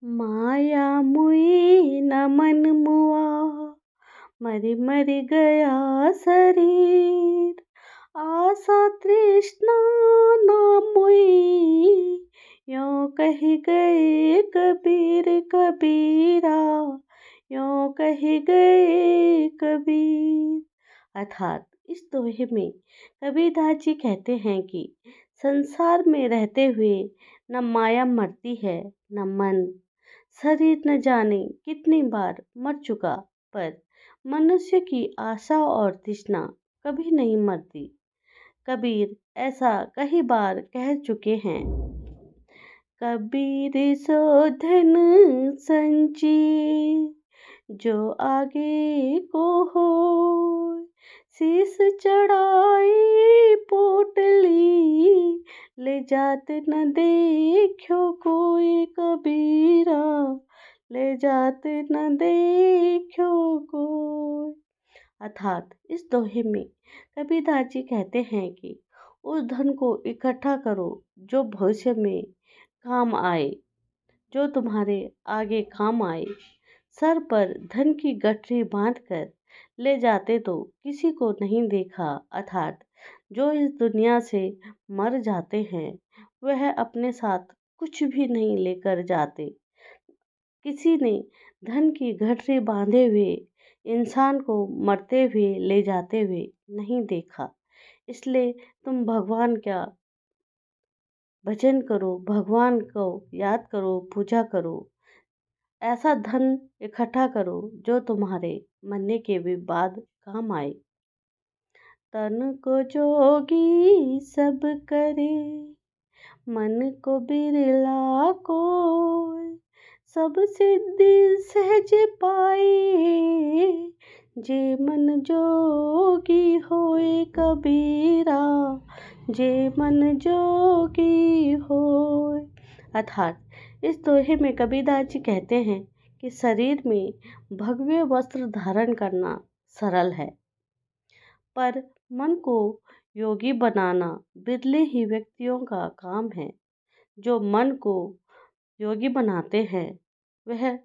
माया मुई न मन मुआ, मरि मरि गया शरीर। आशा तृष्णा ना मुई, यों कही गए कबीर कबीरा, यों कही गए कबीर। अर्थात इस दोहे में कबीरदास जी कहते हैं कि संसार में रहते हुए न माया मरती है, न मन। शरीर न जाने कितनी बार मर चुका, पर मनुष्य की आशा और तृष्णा कभी नहीं मरती। कबीर ऐसा कई बार कह चुके हैं। कबीर सो धन संचिए, जो आगे को हो, शीस चढ़ाई पोटली, ले जात न देखो कोई कबीरा, ले जात न देखो कोई। अर्थात इस दोहे में कबीरदास जी कहते हैं कि उस धन को इकट्ठा करो जो भविष्य में काम आए, जो तुम्हारे आगे काम आए। सर पर धन की गठरी बांधकर ले जाते तो किसी को नहीं देखा। अर्थात जो इस दुनिया से मर जाते हैं वह अपने साथ कुछ भी नहीं लेकर जाते। किसी ने धन की गठरी बांधे हुए इंसान को मरते हुए ले जाते हुए नहीं देखा। इसलिए तुम भगवान का भजन करो, भगवान को याद करो, पूजा करो। ऐसा धन इकट्ठा करो जो तुम्हारे मरने के भी बाद काम आए। तन को जोगी सब करे, मन को बिरला कोय, सब सिद्धि सहज पाए, जे मन जोगी होए कबीरा, जे मन जोगी होए। अर्थात इस दोहे में कबीरदास जी कहते हैं कि शरीर में भगवे वस्त्र धारण करना सरल है, पर मन को योगी बनाना बिरले ही व्यक्तियों का काम है। जो मन को योगी बनाते हैं वह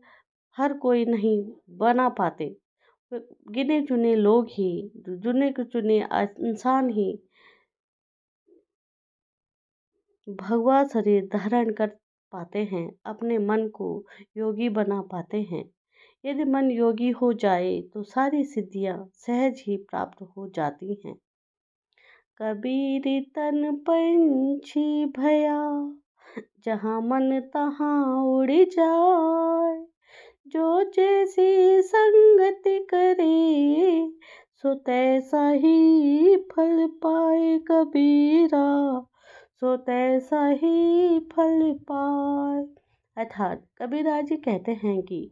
हर कोई नहीं बना पाते। गिने चुने लोग ही, चुने चुने इंसान ही भगवा शरीर धारण कर पाते हैं, अपने मन को योगी बना पाते हैं। यदि मन योगी हो जाए तो सारी सिद्धियां सहज ही प्राप्त हो जाती हैं। कबीर तन पंछी भया, जहाँ मन तहाँ उड़ जाए, जो जैसी संगति करे, सो तैसा ही फल पाए कबीरा, सो तैसा ही फल पाए। अर्थात कबीरदास जी कहते हैं कि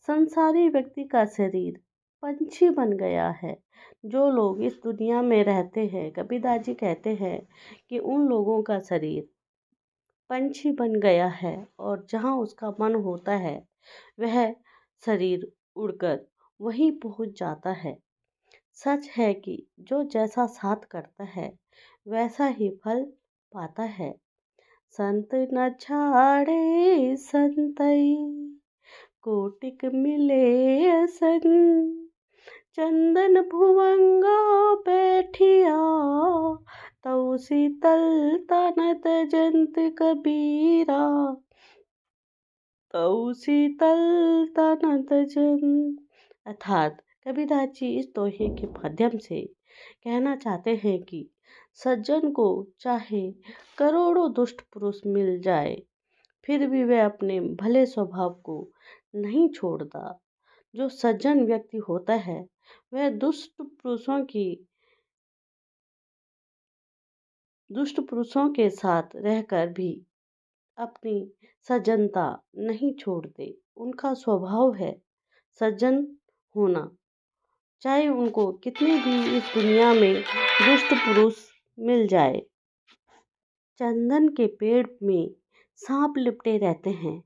संसारी व्यक्ति का शरीर पंछी बन गया है। जो लोग इस दुनिया में रहते हैं, कबीरदास जी कहते हैं कि उन लोगों का शरीर पंछी बन गया है, और जहाँ उसका मन होता है वह शरीर उड़कर वहीं पहुँच जाता है। सच है कि जो जैसा साथ करता है वैसा ही फल पाता है। संत न छाड़े संतई, कोटिक मिले असन, चंदन भुवंगा बैठिया, तऊ शीतल तनत जंत कबीरा, तऊ शीतल तनत जंत। अर्थात कबीरदास जी इस दोहे के माध्यम से कहना चाहते हैं कि सज्जन को चाहे करोड़ों दुष्ट पुरुष मिल जाए, फिर भी वह अपने भले स्वभाव को नहीं छोड़ता। जो सज्जन व्यक्ति होता है वह दुष्ट पुरुषों के साथ रहकर भी अपनी सज्जनता नहीं छोड़ते। उनका स्वभाव है सज्जन होना, चाहे उनको कितने भी इस दुनिया में दुष्ट पुरुष मिल जाए। चंदन के पेड़ में सांप लिपटे रहते हैं,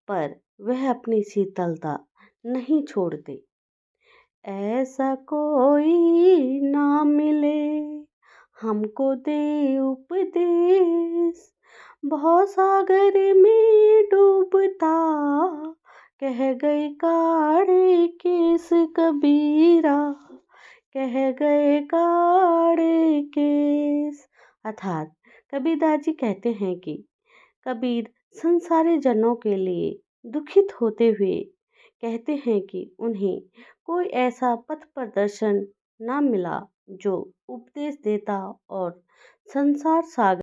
पर वह अपनी शीतलता नहीं छोड़ते। ऐसा कोई ना मिले, हमको दे उपदेश, भवसागर में डूबता, कह गए काढ़े केस कबीरा, कह गए काढ़े केस। अर्थात कबीरदास जी कहते हैं कि कबीर संसारी जनों के लिए दुखित होते हुए कहते हैं कि उन्हें कोई ऐसा पथ प्रदर्शन ना मिला जो उपदेश देता और संसार सागर